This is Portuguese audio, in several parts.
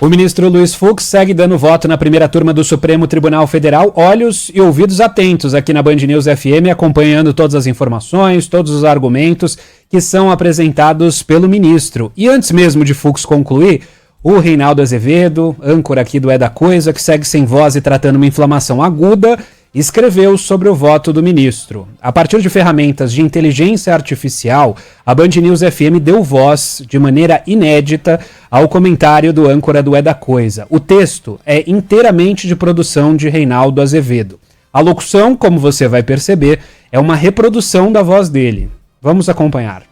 O ministro Luiz Fux segue dando voto na primeira turma do Supremo Tribunal Federal. Olhos e ouvidos atentos aqui na Band News FM, acompanhando todas as informações, todos os argumentos que são apresentados pelo ministro. E antes mesmo de Fux concluir, o Reinaldo Azevedo, âncora aqui do É da Coisa, que segue sem voz e tratando uma inflamação aguda, escreveu sobre o voto do ministro. A partir de ferramentas de inteligência artificial, a Band News FM deu voz, de maneira inédita, ao comentário do âncora do É da Coisa. O texto é inteiramente de produção de Reinaldo Azevedo. A locução, como você vai perceber, é uma reprodução da voz dele. Vamos acompanhar.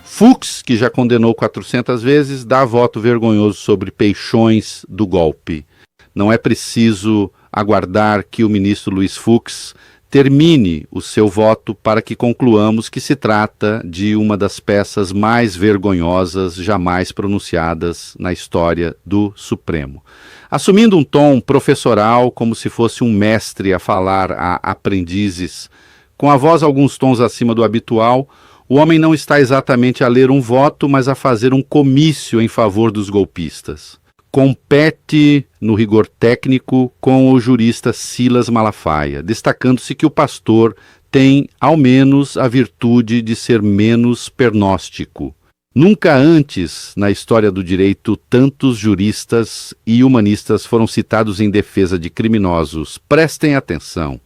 Fux, que já condenou 400 vezes, dá voto vergonhoso sobre peixões do golpe. Não é preciso aguardar que o ministro Luiz Fux termine o seu voto para que concluamos que se trata de uma das peças mais vergonhosas jamais pronunciadas na história do Supremo. Assumindo um tom professoral, como se fosse um mestre a falar a aprendizes, com a voz alguns tons acima do habitual, o homem não está exatamente a ler um voto, mas a fazer um comício em favor dos golpistas. Compete no rigor técnico com o jurista Silas Malafaia, destacando-se que o pastor tem, ao menos, a virtude de ser menos pernóstico. Nunca antes, na história do direito, tantos juristas e humanistas foram citados em defesa de criminosos. Prestem atenção.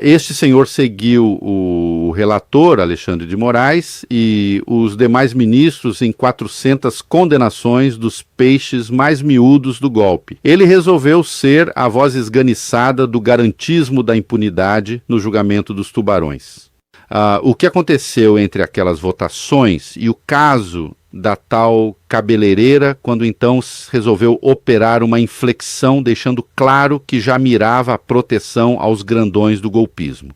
Este senhor seguiu o relator, Alexandre de Moraes, e os demais ministros em 400 condenações dos peixes mais miúdos do golpe. Ele resolveu ser a voz esganiçada do garantismo da impunidade no julgamento dos tubarões. O que aconteceu entre aquelas votações e o caso da tal cabeleireira, quando então resolveu operar uma inflexão, deixando claro que já mirava a proteção aos grandões do golpismo.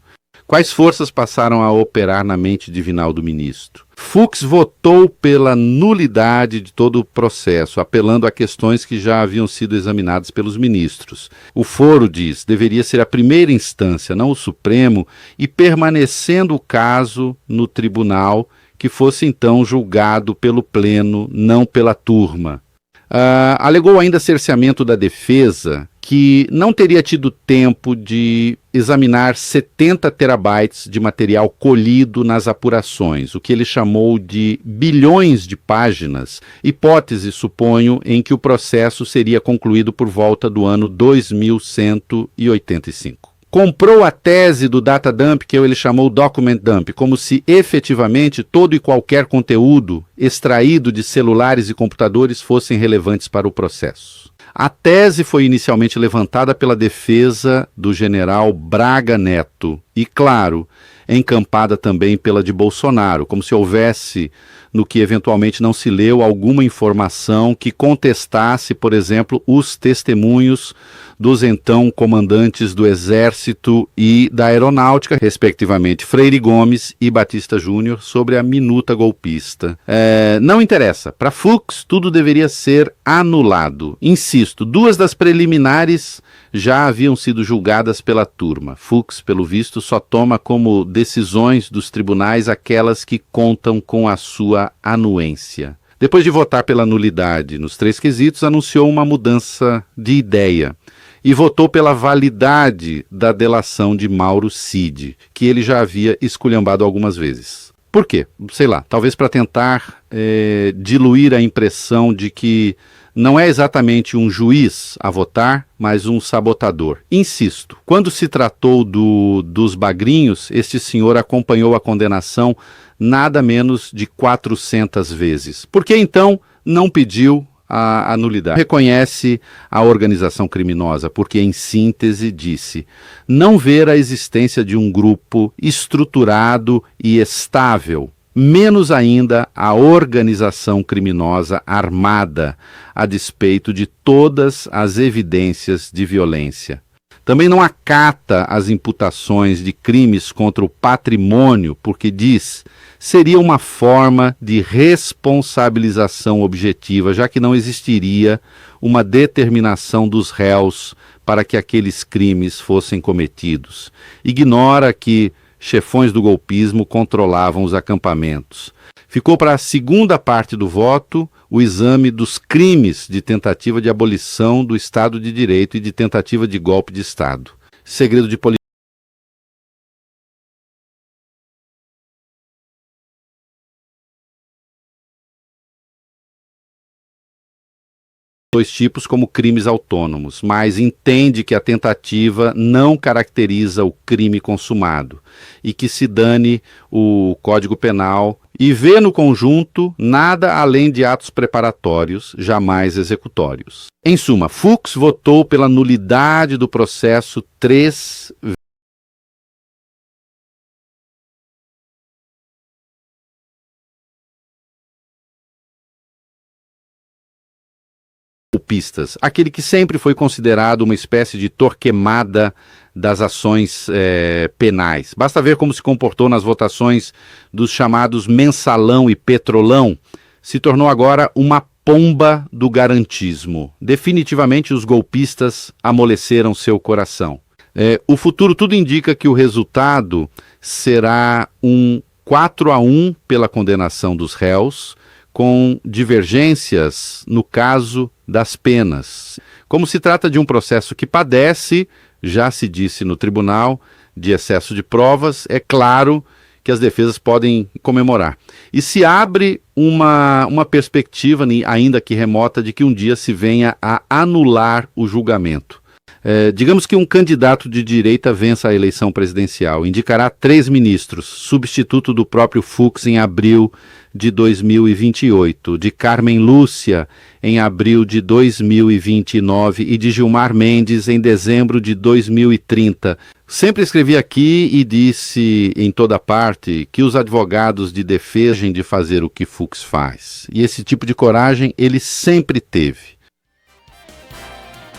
Quais forças passaram a operar na mente divinal do ministro? Fux votou pela nulidade de todo o processo, apelando a questões que já haviam sido examinadas pelos ministros. O foro, diz, deveria ser a primeira instância, não o Supremo, e permanecendo o caso no tribunal, que fosse então julgado pelo pleno, não pela turma. Alegou ainda cerceamento da defesa, que não teria tido tempo de examinar 70 terabytes de material colhido nas apurações, o que ele chamou de bilhões de páginas, hipótese, suponho, em que o processo seria concluído por volta do ano 2185. Comprou a tese do data dump, que ele chamou document dump, como se efetivamente todo e qualquer conteúdo extraído de celulares e computadores fossem relevantes para o processo. A tese foi inicialmente levantada pela defesa do general Braga Neto e, claro, encampada também pela de Bolsonaro, como se houvesse, no que eventualmente não se leu, alguma informação que contestasse, por exemplo, os testemunhos dos então comandantes do Exército e da Aeronáutica, respectivamente Freire Gomes e Batista Júnior, sobre a minuta golpista. Não interessa. Para Fux, tudo deveria ser anulado. Insisto, 2 das preliminares já haviam sido julgadas pela turma. Fux, pelo visto, só toma como decisões dos tribunais aquelas que contam com a sua anuência. Depois de votar pela nulidade nos 3 quesitos, anunciou uma mudança de ideia e votou pela validade da delação de Mauro Cid, que ele já havia esculhambado algumas vezes. Por quê? Sei lá, talvez para tentar diluir a impressão de que não é exatamente um juiz a votar, mas um sabotador. Insisto, quando se tratou dos bagrinhos, este senhor acompanhou a condenação nada menos de 400 vezes. Por que então não pediu a nulidade? Reconhece a organização criminosa, porque em síntese disse não ver a existência de um grupo estruturado e estável, menos ainda a organização criminosa armada, a despeito de todas as evidências de violência. Também não acata as imputações de crimes contra o patrimônio, porque diz seria uma forma de responsabilização objetiva, já que não existiria uma determinação dos réus para que aqueles crimes fossem cometidos. Ignora que chefões do golpismo controlavam os acampamentos. Ficou para a segunda parte do voto o exame dos crimes de tentativa de abolição do Estado de Direito e de tentativa de golpe de Estado. Segredo de polícia. Dois tipos como crimes autônomos, mas entende que a tentativa não caracteriza o crime consumado e que se dane o Código Penal e vê no conjunto nada além de atos preparatórios, jamais executórios. Em suma, Fux votou pela nulidade do processo 3 golpistas, aquele que sempre foi considerado uma espécie de Torquemada das ações penais. Basta ver como se comportou nas votações dos chamados mensalão e petrolão, se tornou agora uma pomba do garantismo. Definitivamente os golpistas amoleceram seu coração. O futuro tudo indica que o resultado será um 4-1 pela condenação dos réus, com divergências no caso das penas. Como se trata de um processo que padece, já se disse no tribunal, de excesso de provas, é claro que as defesas podem comemorar. E se abre uma perspectiva, ainda que remota, de que um dia se venha a anular o julgamento. Digamos que um candidato de direita vença a eleição presidencial, indicará 3 ministros, substituto do próprio Fux em abril de 2028, de Carmen Lúcia em abril de 2029 e de Gilmar Mendes em dezembro de 2030. Sempre escrevi aqui e disse em toda parte que os advogados de defesa de fazer o que Fux faz. E esse tipo de coragem ele sempre teve.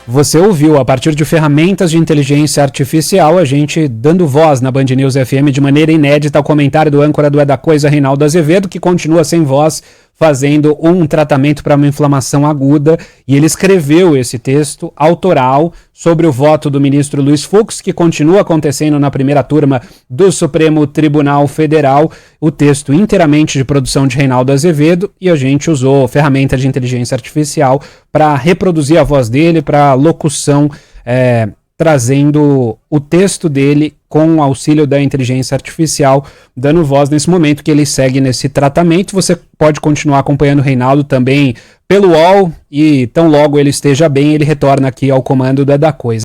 Você ouviu, a partir de ferramentas de inteligência artificial, a gente dando voz na Band News FM de maneira inédita ao comentário do âncora do É da Coisa, Reinaldo Azevedo, que continua sem voz, fazendo um tratamento para uma inflamação aguda, e ele escreveu esse texto autoral sobre o voto do ministro Luiz Fux, que continua acontecendo na primeira turma do Supremo Tribunal Federal, o texto inteiramente de produção de Reinaldo Azevedo, e a gente usou ferramenta de inteligência artificial para reproduzir a voz dele, para locução, trazendo o texto dele com o auxílio da inteligência artificial, dando voz nesse momento que ele segue nesse tratamento. Você pode continuar acompanhando o Reinaldo também pelo UOL, e tão logo ele esteja bem, ele retorna aqui ao comando do É da Coisa.